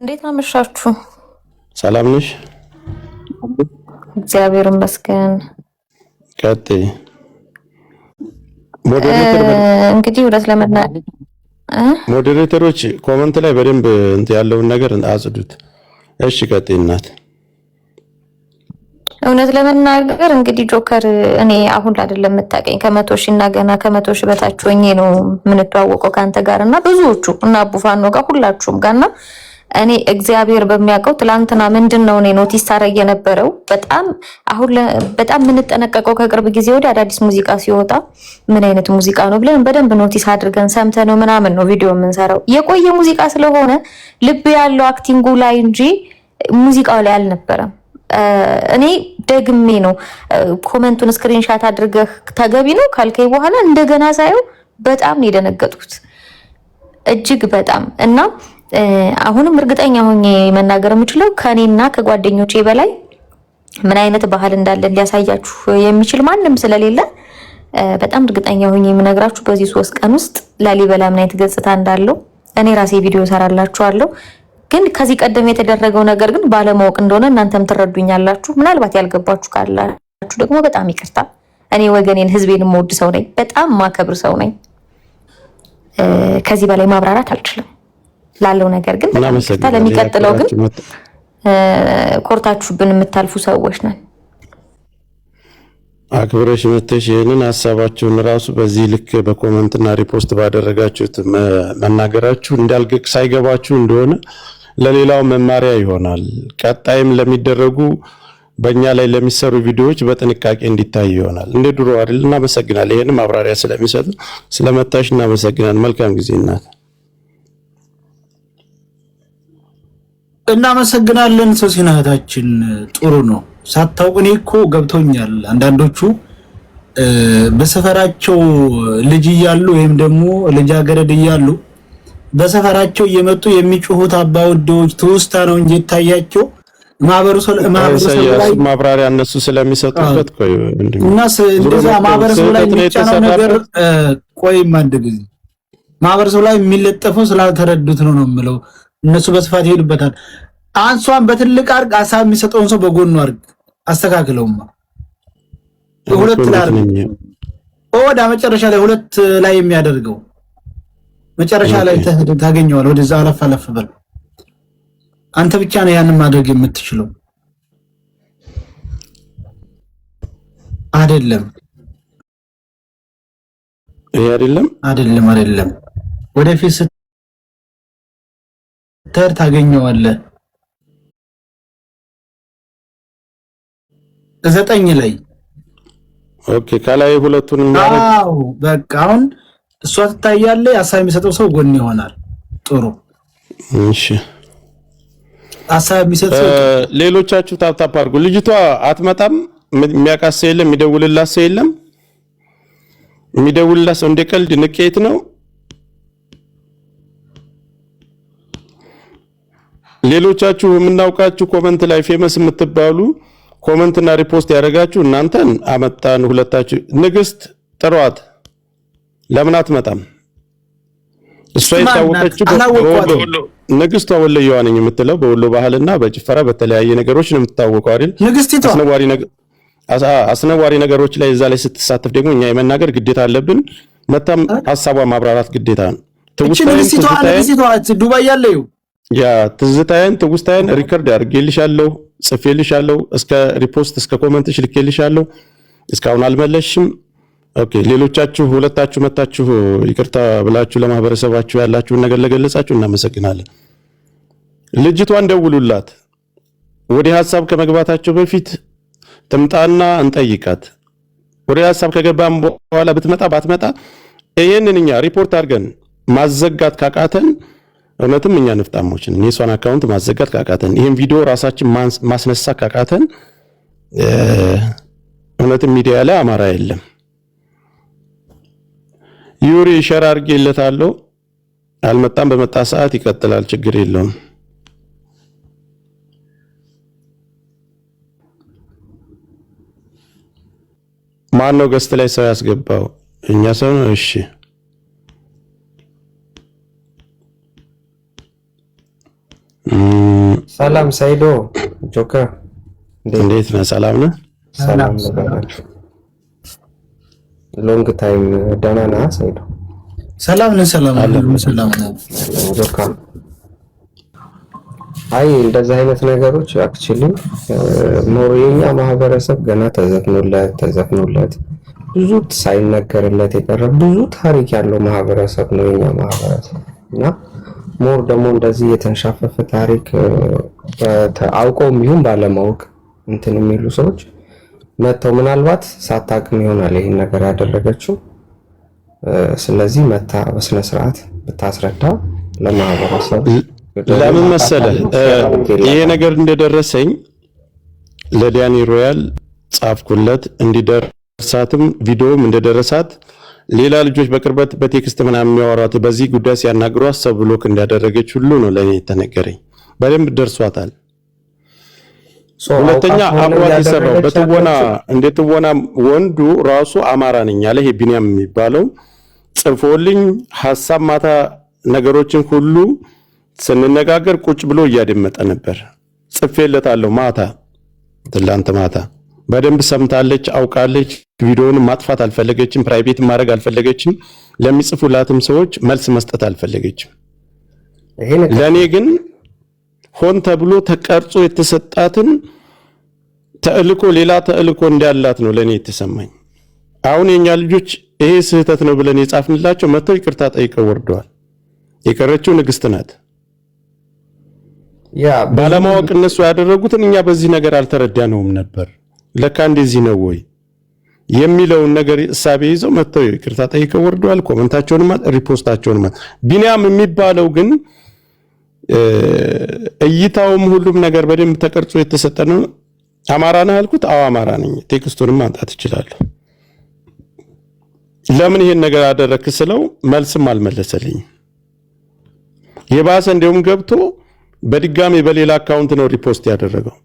እንዴት አመሻችሁ? ሰላም ነሽ? እግዚአብሔር ይመስገን። ቀጥይ። ሞዴሬተር እንግዲህ ወደ ስለመናገር ሞዴሬተሮች ኮሜንት ላይ በደንብ ያለውን ነገር አጽዱት። እሺ ቀጥይ እናት። እውነት ለመናገር እንግዲህ ጆከር እኔ አሁን አይደለም የምታውቀኝ ከ100 ሺህ እና ገና ከ100 ሺህ በታች ሆኜ ነው የምንተዋወቀው ካንተ ጋርና ብዙዎቹ እና አቡፋኖ ጋር ሁላችሁም ጋርና እኔ እግዚአብሔር በሚያውቀው ትላንትና ምንድነው እኔ ኖቲስ ታረግ የነበረው በጣም የምንጠነቀቀው ከቅርብ ጊዜ ወዲህ አዳዲስ ሙዚቃ ሲወጣ ምን አይነት ሙዚቃ ነው ብለን በደንብ ኖቲስ አድርገን ሰምተነው ምናምን ነው ቪዲዮ የምንሰራው። የቆየ ሙዚቃ ስለሆነ ልብ ያለው አክቲንጉ ላይ እንጂ ሙዚቃው ላይ አልነበረም። እኔ ደግሜ ነው ኮሜንቱን ስክሪንሻት አድርገህ ተገቢ ነው ካልከይ በኋላ እንደገና ሳየው በጣም ነው የደነገጥኩት እጅግ በጣም እና አሁንም እርግጠኛ ሆኜ መናገር የምችለው ከኔና ከጓደኞቼ በላይ ምን አይነት ባህል እንዳለ ሊያሳያችሁ የሚችል ማንም ስለሌለ በጣም እርግጠኛ ሆኜ የምነግራችሁ በዚህ 3 ቀን ውስጥ ላሊበላ ምን አይነት ገጽታ እንዳለው እኔ ራሴ ቪዲዮ ሰራላችኋለሁ። ግን ከዚህ ቀደም የተደረገው ነገር ግን ባለማወቅ እንደሆነ እናንተም ትረዱኛላችሁ። ምናልባት ያልገባችሁ ካላችሁ ደግሞ በጣም ይቅርታ። እኔ ወገኔን ህዝቤን የምወድ ሰው ነኝ፣ በጣም ማከብር ሰው ነኝ። ከዚህ በላይ ማብራራት አልችልም ላለው ነገር ግን በጣም ይቅርታ። ለሚቀጥለው ግን ኮርታችሁብን የምታልፉ ሰዎች ነን። አክብረሽ መተሽ ይሄንን ሐሳባችሁን ራሱ በዚህ ልክ በኮሜንትና ሪፖስት ባደረጋችሁት መናገራችሁ እንዳልገቅ ሳይገባችሁ እንደሆነ ለሌላው መማሪያ ይሆናል። ቀጣይም ለሚደረጉ በእኛ ላይ ለሚሰሩ ቪዲዮዎች በጥንቃቄ እንዲታይ ይሆናል። እንደ ድሮ አይደል? እናመሰግናለን። ይሄንን ማብራሪያ ስለሚሰጥ ስለመታሽ እናመሰግናለን። መልካም ጊዜ እናት። እናመሰግናለን። ሶሲና እህታችን ጥሩ ነው። ሳታውቅ እኔ እኮ ገብቶኛል። አንዳንዶቹ በሰፈራቸው ልጅ እያሉ ወይም ደግሞ ልጃገረድ እያሉ በሰፈራቸው እየመጡ የሚጮሁት አባወዴዎች ትውስታ ነው እንጂ ይታያቸው ማህበረሰብ ላይ ማብራሪያ እነሱ ስለሚሰጡበት ቆይ እና እንደዛ ማህበረሰብ ላይ የሚጫነው ነገር ቆይም አንድ ጊዜ ማህበረሰብ ላይ የሚለጠፈው ስላልተረዱት ነው የምለው። እነሱ በስፋት ይሄዱበታል። አንሷን በትልቅ አርግ ሐሳብ የሚሰጠውን ሰው በጎኑ አርግ አስተካክለውማ ሁለት ላይ ወደ መጨረሻ ላይ ሁለት ላይ የሚያደርገው መጨረሻ ላይ ታገኘዋል። ወደዛ አለፍ አለፍ በል። አንተ ብቻ ነው ያንን ማድረግ የምትችለው አይደለም። ይሄ አይደለም ወደፊት ስትር ታገኘዋለህ። 9 ላይ ኦኬ ከላይ ሁለቱን ማለት አዎ በቃ አሁን እሷ ትታያለህ። ሐሳብ የሚሰጠው ሰው ጎን ይሆናል። ጥሩ እሺ። ሐሳብ የሚሰጠው ሌሎቻችሁ ታፕታፕ አድርጉ። ልጅቷ አትመጣም። የሚያቃስ የለም፣ የሚደውልላት ሰው የለም። የሚደውልላት ሰው እንደ ቀልድ ንቄት ነው። ሌሎቻችሁ የምናውቃችሁ ኮሜንት ላይ ፌመስ የምትባሉ ኮሜንትና ሪፖስት ያደረጋችሁ እናንተን አመጣን። ሁለታችሁ ንግስት ጥሯት። ለምን አትመጣም? እሷ የታወቀችው ንግስቷ ወሎየዋ ነኝ የምትለው በወሎ ባህልና በጭፈራ በተለያየ ነገሮች ነው የምትታወቀው አይደል? ንግስቲቷ አስነዋሪ ነገሮች ላይ እዛ ላይ ስትሳተፍ ደግሞ እኛ የመናገር ግዴታ አለብን። መታም ሐሳቧ ማብራራት ግዴታ ነው። ንግስቲቷ ዱባይ ያለው ያ ትውስታዬን ሪከርድ አድርጌልሻለሁ፣ ጽፌልሻለሁ፣ እስከ ሪፖስት እስከ ኮሜንትሽ ልኬልሻለሁ። እስካሁን አልመለስሽም። ኦኬ ሌሎቻችሁ ሁለታችሁ መታችሁ ይቅርታ ብላችሁ ለማህበረሰባችሁ ያላችሁን ነገር ለገለጻችሁ እናመሰግናለን። ልጅቷን ደውሉላት። ወደ ሐሳብ ከመግባታቸው በፊት ትምጣና እንጠይቃት። ወደ ሐሳብ ከገባም በኋላ ብትመጣ ባትመጣ ይሄንን እኛ ሪፖርት አድርገን ማዘጋት ካቃተን እውነትም እኛ ንፍጣሞችን የሷን አካውንት ማዘጋት ካቃተን ይሄን ቪዲዮ ራሳችን ማስነሳት ካቃተን እውነትም ሚዲያ ላይ አማራ የለም። ዩሪ ሸር አድርጌለታለሁ። አልመጣም። በመጣ ሰዓት ይቀጥላል። ችግር የለውም። ማን ነው ገስት ላይ ሰው ያስገባው? እኛ ሰው ነው። እሺ ሰላም ሳይዶ ጆከር እንዴት ነህ? ሰላም ነህ? ሰላም ነው። ሎንግ ታይም ደህና ነህ ሳይዶ? ሰላም ነህ? ሰላም ነህ ጆከር? አይ እንደዚህ አይነት ነገሮች አክቹሊ የኛ ማህበረሰብ ገና ተዘፍኖለት ብዙ ሳይነገርለት የቀረ ብዙ ታሪክ ያለው ማህበረሰብ ነው የኛ ማህበረሰብ እና ሞር ደግሞ እንደዚህ የተንሻፈፈ ታሪክ አውቀውም ይሁን ባለማወቅ እንትን የሚሉ ሰዎች መተው ምናልባት ሳታቅም ይሆናል ይሄን ነገር ያደረገችው። ስለዚህ መታ በስነ ስርዓት ብታስረዳ ለማህበረሰብ ለምን መሰለህ ይሄ ነገር እንደደረሰኝ ለዳኒ ሮያል ጻፍኩለት እንዲደርሳትም ቪዲዮም እንደደረሳት ሌላ ልጆች በቅርበት በቴክስት ምናምን የሚያወራት በዚህ ጉዳይ ሲያናግሩ አሰብ ብሎክ እንዳደረገች ሁሉ ነው ለኔ የተነገረኝ። በደንብ ደርሷታል። ሁለተኛ አብሯት የሰራው በትወና ወንዱ ራሱ አማራ ነኝ ያለ ይሄ ቢኒያም የሚባለው ጽፎልኝ ሐሳብ ማታ ነገሮችን ሁሉ ስንነጋገር ቁጭ ብሎ እያደመጠ ነበር። ጽፌለታለሁ ማታ ትላንት ማታ በደንብ ሰምታለች፣ አውቃለች። ቪዲዮውን ማጥፋት አልፈለገችም፣ ፕራይቬት ማድረግ አልፈለገችም። ለሚጽፉላትም ሰዎች መልስ መስጠት አልፈለገችም። ለኔ ግን ሆን ተብሎ ተቀርጾ የተሰጣትን ተልእኮ ሌላ ተልእኮ እንዳላት ነው ለኔ የተሰማኝ። አሁን የኛ ልጆች ይሄ ስህተት ነው ብለን የጻፍንላቸው መተው ይቅርታ ጠይቀው ወርደዋል። የቀረችው ንግስት ናት። ባለማወቅ እነሱ ያደረጉትን እኛ በዚህ ነገር አልተረዳነውም ነበር። ለካ እንደዚህ ነው ወይ የሚለውን ነገር እሳቤ ይዘው መተው ይቅርታ ጠይቀው ወርደዋል። ኮሜንታቸውንም ሪፖስታቸውንም ቢኒያም የሚባለው ግን እይታውም ሁሉም ነገር በደንብ ተቀርጾ የተሰጠ ነው። አማራ ነህ አልኩት። አዎ አማራ ነኝ። ቴክስቱንም ማንጣት እችላለሁ። ለምን ይሄን ነገር አደረክ ስለው መልስም አልመለሰልኝም። የባሰ እንደውም ገብቶ በድጋሚ በሌላ አካውንት ነው ሪፖስት ያደረገው።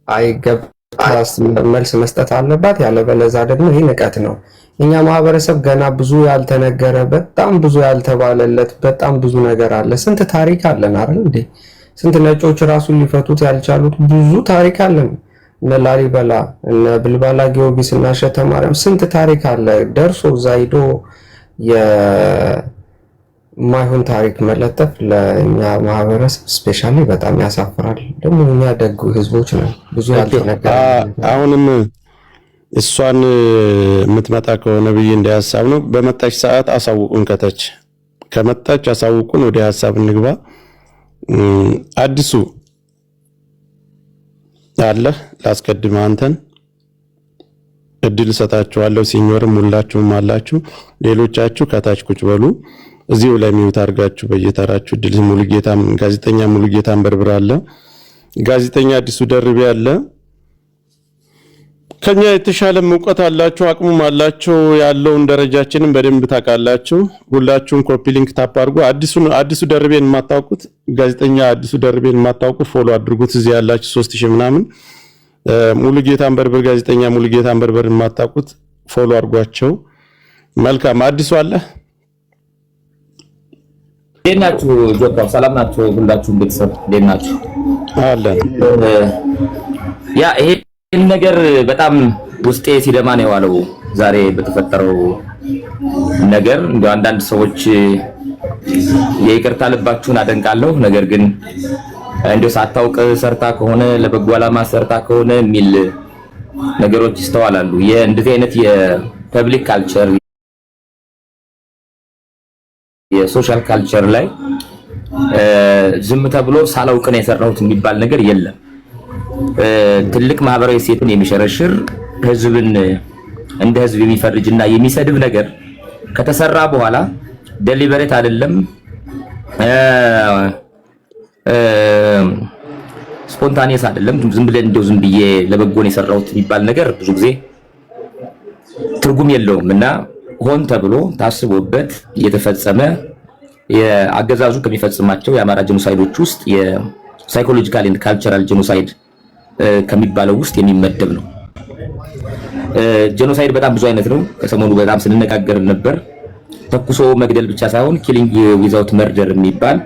አይገባስ መልስ መስጠት አለባት። ያለበለዚያ ደግሞ ይሄ ንቀት ነው። እኛ ማህበረሰብ ገና ብዙ ያልተነገረ በጣም ብዙ ያልተባለለት በጣም ብዙ ነገር አለ። ስንት ታሪክ አለን አይደል እንዴ? ስንት ነጮች ራሱን ሊፈቱት ያልቻሉት ብዙ ታሪክ አለን። እነ ላሊበላ እነ ብልባላ ጊዮርጊስ እና ሸተ ማርያም ስንት ታሪክ አለ። ደርሶ ዛይዶ የማይሆን ታሪክ መለጠፍ ለኛ ማህበረሰብ ስፔሻሊ በጣም ያሳፍራል። ደግሞ እኛ ደግ ህዝቦች ነን። ብዙ ያልተነገረ አሁንም እሷን የምትመጣ ከሆነ ብዬ እንዳያሳብ ነው። በመጣች ሰዓት አሳውቁን፣ ከታች ከመጣች አሳውቁን፣ ወደ ሐሳብ እንግባ። አዲሱ አለ ላስቀድም፣ አንተን እድል ሰጣችኋለሁ። ሲኞርም ሁላችሁም አላችሁ። ሌሎቻችሁ ከታች ቁጭ በሉ። እዚሁ ላይ ሚውት አድርጋችሁ በየተራችሁ እድል ሙሉጌታም ጋዜጠኛ ሙሉጌታም በርብር አለ፣ ጋዜጠኛ አዲሱ ደርቤ አለ። ከኛ የተሻለ ዕውቀት አላችሁ፣ አቅሙም አላችሁ። ያለውን ደረጃችንን በደንብ ታውቃላችሁ። ሁላችሁም ኮፒ ሊንክ ታፕ አድርጉ። አዲሱ ደርቤን የማታውቁት ጋዜጠኛ አዲሱ ደርቤን የማታውቁት ፎሎ አድርጉት። እዚህ ያላችሁ 3000 ምናምን ሙሉጌታን በርበር ጋዜጠኛ ሙሉጌታን በርበር የማታውቁት ፎሎ አድርጓቸው። መልካም አዲሱ አለ። እንዴት ናችሁ? ጆካው ሰላም ናችሁ? ሁላችሁም ቤተሰብ እንዴት ናችሁ? አለን። ያ ይሄን ነገር በጣም ውስጤ ሲደማ ነው የዋለው ዛሬ በተፈጠረው ነገር። እንደው አንዳንድ ሰዎች የይቅርታ ልባችሁን አደንቃለሁ፣ ነገር ግን እንደው ሳታውቅ ሰርታ ከሆነ ለበጎ ዓላማ ሰርታ ከሆነ የሚል ነገሮች ይስተዋላሉ። የእንደዚህ አይነት የፐብሊክ ካልቸር የሶሻል ካልቸር ላይ ዝም ተብሎ ሳላውቅ ነው የሰራሁት የሚባል ነገር የለም። ትልቅ ማህበራዊ ሴትን የሚሸረሽር ህዝብን እንደ ህዝብ የሚፈርጅና የሚሰድብ ነገር ከተሰራ በኋላ ዴሊበሬት አይደለም ስፖንታኒየስ አይደለም ዝም ብለን እንደው ዝም ብዬ ለበጎ ነው የሰራሁት የሚባል ነገር ብዙ ጊዜ ትርጉም የለውም እና ሆን ተብሎ ታስቦበት የተፈጸመ የአገዛዙ ከሚፈጽማቸው የአማራ ጄኖሳይዶች ውስጥ የሳይኮሎጂካል ኤንድ ካልቸራል ጄኖሳይድ ከሚባለው ውስጥ የሚመደብ ነው። ጄኖሳይድ በጣም ብዙ አይነት ነው። ከሰሞኑ በጣም ስንነጋገር ነበር። ተኩሶ መግደል ብቻ ሳይሆን ኪሊንግ ዊዛውት መርደር የሚባል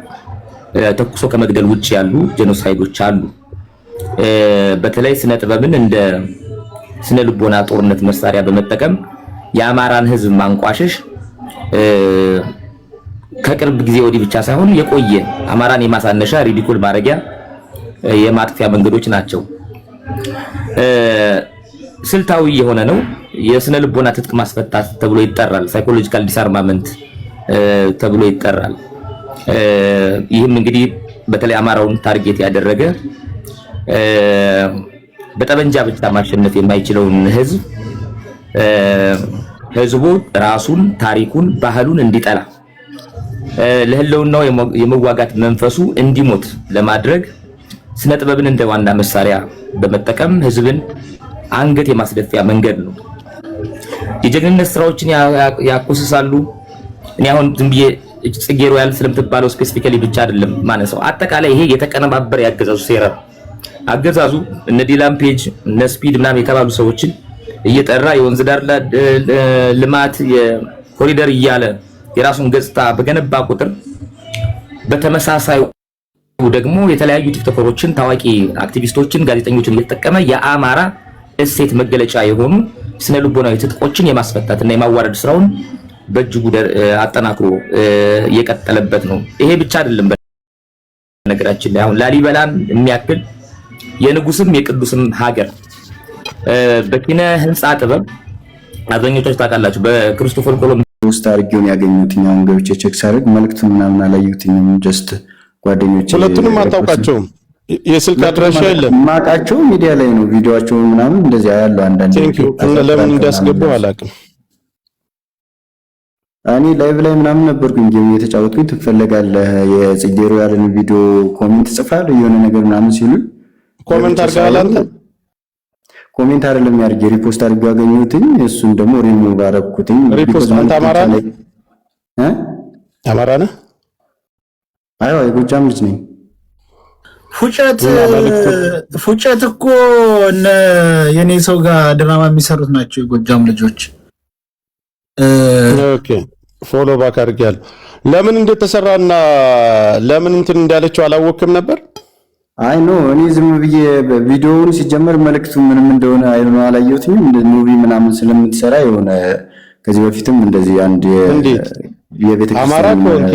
ተኩሶ ከመግደል ውጭ ያሉ ጄኖሳይዶች አሉ። በተለይ ስነ ጥበብን እንደ ስነ ልቦና ጦርነት መሳሪያ በመጠቀም የአማራን ህዝብ ማንቋሸሽ ከቅርብ ጊዜ ወዲህ ብቻ ሳይሆን የቆየ አማራን የማሳነሻ ሪዲኩል ማድረጊያ የማጥፊያ መንገዶች ናቸው። ስልታዊ የሆነ ነው። የስነ ልቦና ትጥቅ ማስፈታት ተብሎ ይጠራል። ሳይኮሎጂካል ዲስአርማመንት ተብሎ ይጠራል። ይህም እንግዲህ በተለይ አማራውን ታርጌት ያደረገ በጠመንጃ ብቻ ማሸነፍ የማይችለውን ህዝቡ ራሱን፣ ታሪኩን፣ ባህሉን እንዲጠላ ለህልውናው የመዋጋት መንፈሱ እንዲሞት ለማድረግ ስነ ጥበብን እንደ ዋና መሳሪያ በመጠቀም ህዝብን አንገት የማስደፊያ መንገድ ነው። የጀግንነት ስራዎችን ያቆስሳሉ። እኔ አሁን ዝም ብዬ ጽጌ ሮያል ስለምትባለው ስፔሲፊካሊ ብቻ አይደለም ማነሳው። አጠቃላይ ይሄ የተቀነባበረ ያገዛዙ ሴራ አገዛዙ እነ ዲላም ፔጅ እነ ስፒድ ምናምን የተባሉ ሰዎችን እየጠራ የወንዝ ዳር ልማት የኮሪደር እያለ የራሱን ገጽታ በገነባ ቁጥር በተመሳሳይ ደግሞ የተለያዩ ቲክቶከሮችን፣ ታዋቂ አክቲቪስቶችን፣ ጋዜጠኞችን እየተጠቀመ የአማራ እሴት መገለጫ የሆኑ ስነ ልቦናዊ ትጥቆችን የማስፈታትና የማዋረድ ስራውን በእጅጉ አጠናክሮ የቀጠለበት ነው። ይሄ ብቻ አይደለም። በነገራችን ላይ አሁን ላሊበላን የሚያክል የንጉስም የቅዱስም ሀገር በኪነ ህንጻ ጥበብ አብዛኞቻችሁ ታውቃላችሁ። በክሪስቶፈር ኮሎምበስ ውስጥ አድርጌውን ያገኙትኛውን ገብቼ ቼክ ሳደርግ መልእክቱን ምናምን አላየሁትኝም። ጀስት ጓደኞቼ ሁለቱንም አታውቃቸውም? የስልክ አድራሻ የለም። ማውቃቸው ሚዲያ ላይ ነው ቪዲዮአቸውን ምናምን እንደዚህ ያለው አንዳንድ ለምን እንዳስገባው አላውቅም። እኔ ላይቭ ላይ ምናምን ነበርኩኝ ጌም እየተጫወትኩኝ ትፈልጋለህ የጽጌ ሮያልን ቪዲዮ ኮሜንት ጽፋለሁ የሆነ ነገር ምናምን ሲሉ ኮሜንት አድርገሃል አንተ? ኮሜንት አይደለም ያርጌ ሪፖስት አድርገው ያገኙትኝ እሱን ደግሞ ሪሙቭ አደረኩትኝ። ሪፖስት አንተ አማራ ነህ? አማራ ነህ? አዎ የጎጃም ልጅ ነኝ። ፉጨት እኮ እነ የኔ ሰው ጋር ድራማ የሚሰሩት ናቸው የጎጃም ልጆች። ኦኬ ፎሎ ባክ አድርጌያለሁ። ለምን እንደተሰራና ለምን እንትን እንዳለችው አላወቅም ነበር። አይ ኖ እኔ ዝም ብዬ ቪዲዮውን ሲጀመር መልእክቱ ምንም እንደሆነ አይሆን አላየሁትኝም። እንደ ሙቪ ምናምን ስለምትሰራ የሆነ ከዚህ በፊትም እንደዚህ አንድ የቤተ ክርስቲያን አማራ ከሆንክ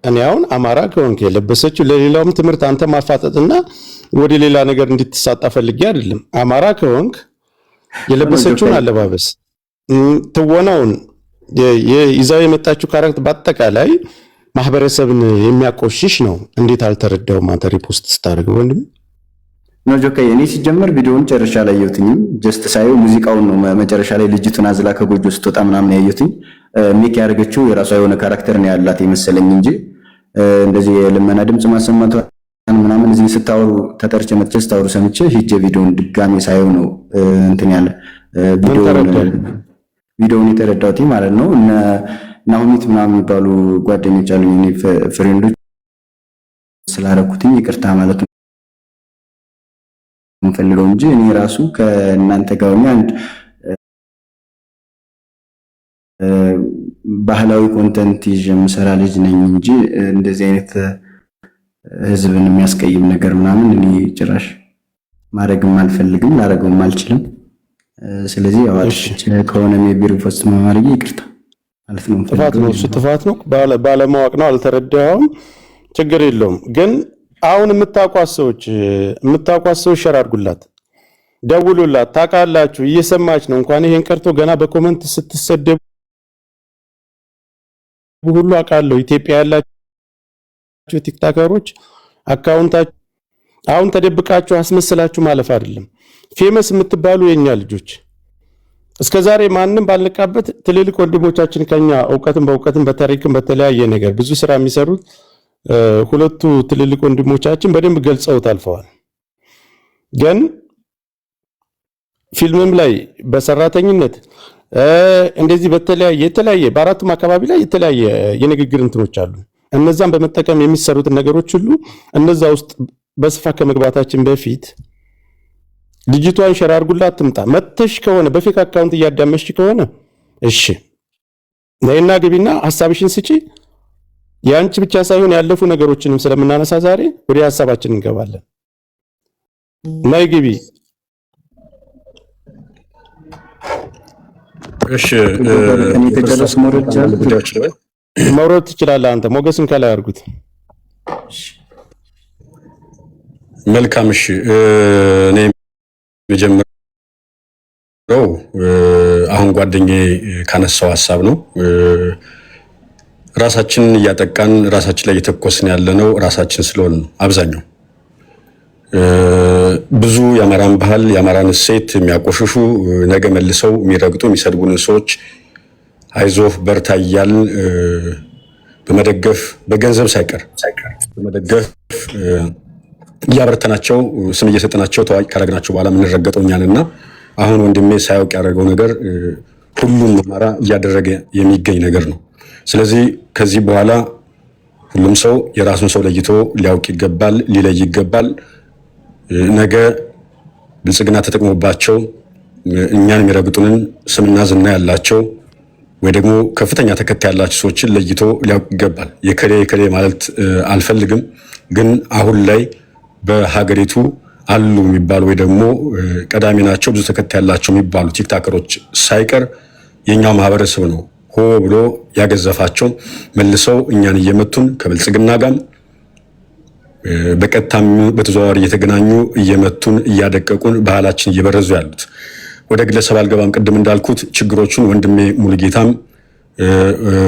እኔ አሁን አማራ ከሆንክ የለበሰችው ለሌላውም ትምህርት አንተ ማፋጠጥና ወደ ሌላ ነገር እንድትሳጣ ፈልጌ አይደለም። አማራ ከሆንክ የለበሰችውን አለባበስ ትወናውን ይዛው የመጣችው ካራክተር በአጠቃላይ ማህበረሰብን የሚያቆሽሽ ነው። እንዴት አልተረዳውም አንተ ሪፖስት ስታደርግ ወንድም? ነው ጆከ እኔ ሲጀመር ቪዲዮውን ጨርሻ አላየሁትኝም። ጀስት ሳየው ሙዚቃውን ነው መጨረሻ ላይ ልጅቱን አዝላ ከጎጆ ስትወጣ ምናምን ያየሁትኝ። ሜክ ያደረገችው የራሷ የሆነ ካራክተር ነው ያላት የመሰለኝ እንጂ እንደዚህ የልመና ድምጽ ማሰማቷ ምናምን እዚህ ስታወሩ ተጠርቼ መጥቼ ስታወሩ ሰምቼ ሂጄ ቪዲዮውን ድጋሜ ሳየው ነው እንትን ያለ ቪዲዮውን የተረዳሁት ማለት ነው። እና ናሁሚት ምናምን የሚባሉ ጓደኞች አሉኝ እኔ ፍሬንዶች ስላደረኩትኝ ይቅርታ ማለት ነው የምፈልገው እንጂ እኔ ራሱ ከእናንተ ጋር አንድ ባህላዊ ኮንተንት ይዤ የምሰራ ልጅ ነኝ እንጂ እንደዚህ አይነት ህዝብን የሚያስቀይም ነገር ምናምን እኔ ጭራሽ ማድረግም አልፈልግም ላደርገውም አልችልም። ስለዚህ አዋሽ ከሆነ ሜቢ ሪፖስት ማድረግ ይቅርታ ማለት ነው። ጥፋት ነው፣ እሱ ጥፋት ነው። ባለማወቅ ነው፣ አልተረዳኸውም። ችግር የለውም። ግን አሁን የምታውቋት ሰዎች ሸር አድርጉላት፣ ደውሉላት። ታውቃላችሁ፣ እየሰማች ነው። እንኳን ይሄን ቀርቶ ገና በኮመንት ስትሰደቡ ሁሉ አውቃለሁ። ኢትዮጵያ ያላችሁ ቲክታከሮች አካውንታችሁ አሁን ተደብቃችሁ አስመስላችሁ ማለፍ አይደለም። ፌመስ የምትባሉ የኛ ልጆች እስከዛሬ ማንም ባልነቃበት ትልልቅ ወንድሞቻችን ከኛ በእውቀትም በታሪክም በተለያየ ነገር ብዙ ስራ የሚሰሩት ሁለቱ ትልልቅ ወንድሞቻችን በደንብ ገልጸውት አልፈዋል። ግን ፊልምም ላይ በሰራተኝነት እንደዚህ የተለያየ በአራቱም አካባቢ ላይ የተለያየ የንግግር እንትኖች አሉ። እነዛን በመጠቀም የሚሰሩትን ነገሮች ሁሉ እነዛ ውስጥ በስፋት ከመግባታችን በፊት ልጅቷን ሸር አድርጉላት ትምጣ። መተሽ ከሆነ በፌክ አካውንት እያዳመሽ ከሆነ እሺ ነይና ግቢና ሐሳብሽን ስጪ። ያንቺ ብቻ ሳይሆን ያለፉ ነገሮችንም ስለምናነሳ ዛሬ ወደ ሐሳባችን እንገባለን። ናይ ግቢ እሺ እኔ ተጨረስ መውረድ ትችላለህ አንተ። ሞገስን ከላይ አድርጉት። መልካም እሺ እኔ መጀመሪያው አሁን ጓደኛዬ ካነሳው ሐሳብ ነው። ራሳችንን እያጠቃን ራሳችን ላይ እየተኮስን ያለነው ራሳችን ስለሆነ ነው። አብዛኛው ብዙ የአማራን ባህል የአማራን እሴት የሚያቆሽሹ ነገ መልሰው የሚረግጡ የሚሰድቡንን ሰዎች አይዞህ በርታ እያልን በመደገፍ በገንዘብ ሳይቀር በመደገፍ እያበረተናቸው ስም እየሰጠናቸው ታዋቂ ካረግናቸው በኋላ የምንረገጠው እኛንና አሁን ወንድሜ ሳያውቅ ያደረገው ነገር ሁሉም አማራ እያደረገ የሚገኝ ነገር ነው። ስለዚህ ከዚህ በኋላ ሁሉም ሰው የራሱን ሰው ለይቶ ሊያውቅ ይገባል፣ ሊለይ ይገባል። ነገ ብልጽግና ተጠቅሞባቸው እኛን የሚረግጡንን ስምና ዝና ያላቸው ወይ ደግሞ ከፍተኛ ተከታይ ያላቸው ሰዎችን ለይቶ ሊያውቅ ይገባል። የከሌ ማለት አልፈልግም፣ ግን አሁን ላይ በሀገሪቱ አሉ የሚባሉ ወይ ደግሞ ቀዳሚ ናቸው ብዙ ተከታይ ያላቸው የሚባሉ ቲክታከሮች ሳይቀር የኛው ማህበረሰብ ነው ሆ ብሎ ያገዘፋቸው መልሰው እኛን እየመቱን ከብልጽግና ጋር በቀጥታም በተዘዋዋሪ እየተገናኙ እየመቱን እያደቀቁን ባህላችን እየበረዙ ያሉት። ወደ ግለሰብ አልገባም። ቅድም እንዳልኩት ችግሮቹን ወንድሜ ሙሉጌታም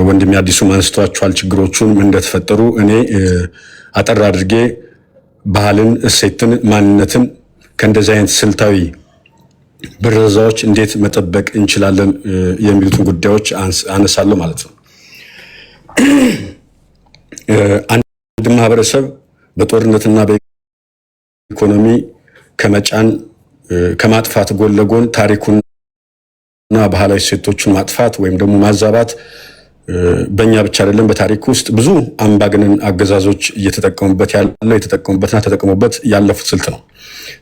ወንድሜ አዲሱም አንስቷቸዋል። ችግሮቹን ምን እንደተፈጠሩ እኔ አጠር አድርጌ ባህልን፣ እሴትን፣ ማንነትን ከእንደዚህ አይነት ስልታዊ ብረዛዎች እንዴት መጠበቅ እንችላለን የሚሉትን ጉዳዮች አነሳለሁ ማለት ነው። አንድ ማህበረሰብ በጦርነትና በኢኮኖሚ ከመጫን ከማጥፋት ጎን ለጎን ታሪኩንና ባህላዊ እሴቶቹን ማጥፋት ወይም ደግሞ ማዛባት በእኛ ብቻ አይደለም፣ በታሪክ ውስጥ ብዙ አምባገነን አገዛዞች እየተጠቀሙበት ያለው የተጠቀሙበትና ተጠቅሞበት ያለፉት ስልት ነው።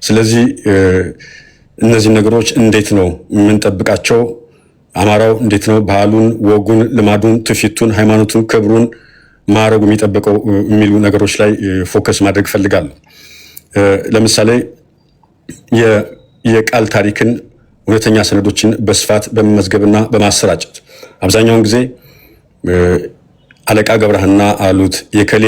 ስለዚህ እነዚህ ነገሮች እንዴት ነው የምንጠብቃቸው? አማራው እንዴት ነው ባህሉን፣ ወጉን፣ ልማዱን፣ ትውፊቱን፣ ሃይማኖቱን፣ ክብሩን ማረጉ የሚጠብቀው የሚሉ ነገሮች ላይ ፎከስ ማድረግ ፈልጋለሁ። ለምሳሌ የቃል ታሪክን እውነተኛ ሰነዶችን በስፋት በመመዝገብና በማሰራጨት አብዛኛውን ጊዜ አለቃ ገብረሃና አሉት የከሌ